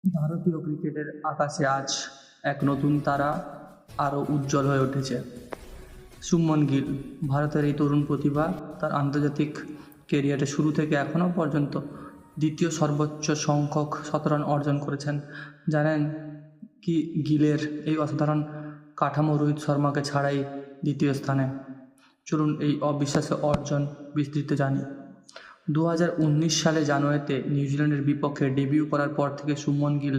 ভারতীয় ক্রিকেটের আকাশে আজ এক নতুন তারা আরও উজ্জ্বল হয়ে উঠেছে। শুভমন গিল, ভারতের এই তরুণ প্রতিভা তার আন্তর্জাতিক কেরিয়ারের শুরু থেকে এখনও পর্যন্ত দ্বিতীয় সর্বোচ্চ সংখ্যক শতরান অর্জন করেছেন। জানেন কি গিলের এই অসাধারণ কাঠামো রোহিত শর্মাকে ছাড়াই দ্বিতীয় স্থানে? চলুন এই অবিশ্বাস্য অর্জন বিস্তৃত জানি। 2019 সালে জানুয়ারিতে নিউজিল্যান্ডের বিপক্ষে ডেবিউ করার পর থেকে শুভমন গিল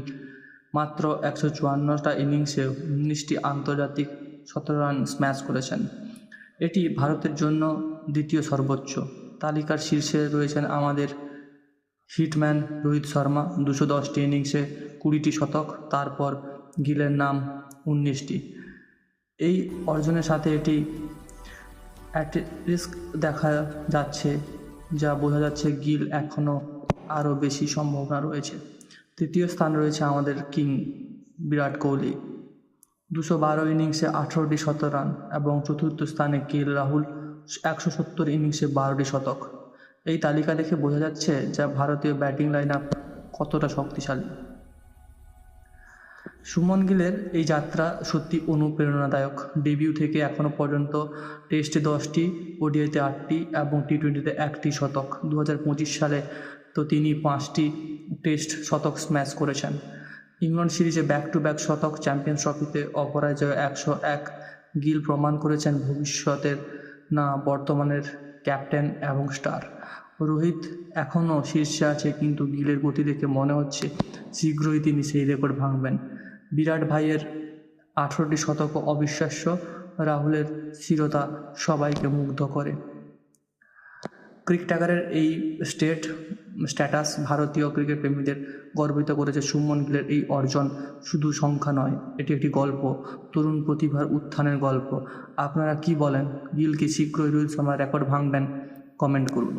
মাত্র 154টা ইনিংসে 19টি আন্তর্জাতিক শতরান স্ম্যাশ করেছেন। এটি ভারতের জন্য দ্বিতীয় সর্বোচ্চ। তালিকার শীর্ষে রয়েছেন আমাদের হিটম্যান রোহিত শর্মা, 210টি ইনিংসে 20টি শতক, তারপর গিলের নাম 19টি। এই অর্জনের সাথে এটি রিস্ক দেখা যাচ্ছে, যা বোঝা যাচ্ছে গিল এখনও আরও বেশি সম্ভাবনা রয়েছে। তৃতীয় স্থান রয়েছে আমাদের কিং বিরাট কোহলি, 212 ইনিংসে 18টি শতরান, এবং চতুর্থ স্থানে কেএল রাহুল, 170 ইনিংসে 12টি শতক। এই তালিকা দেখে বোঝা যাচ্ছে যা ভারতীয় ব্যাটিং লাইন আপ কতটা শক্তিশালী। শুভমন গিলের এই যাত্রা সত্যি অনুপ্রেরণাদায়ক। ডেবিউ থেকে এখনও পর্যন্ত টেস্টে 10টি, ওডিআইতে 8টি এবং টি-20তে 1টি শতক। 2025 সালে তো তিনি 5টি টেস্ট শতক স্ম্যাশ করেছেন। ইংল্যান্ড সিরিজে ব্যাক টু ব্যাক শতক, চ্যাম্পিয়ন্স ট্রফিতে অপরাজয় 101। গিল প্রমাণ করেছেন ভবিষ্যতের না বর্তমানের ক্যাপ্টেন এবং স্টার। রোহিত এখনও শীর্ষে আছে, কিন্তু গিলের গতি দেখে মনে হচ্ছে শীঘ্রই তিনি সেই রেকর্ড ভাঙবেন। বিরাট ভাইয়ের 18টি শতক অবিশ্বাস্য। রাহুলের স্থিরতা সবাইকে মুগ্ধ করে। ক্রিকটাগারের এই স্ট্যাটাস ভারতীয় ক্রিকেট প্রেমীদের গর্বিত করেছে। শুভমন গিলের এই অর্জন শুধু সংখ্যা নয়, এটি একটি গল্প, তরুণ প্রতিভার উত্থানের গল্প। আপনারা কি বলেন? গিল কি শীঘ্রই রোহিত শর্মার রেকর্ড ভাঙবেন? কমেন্ট করুন।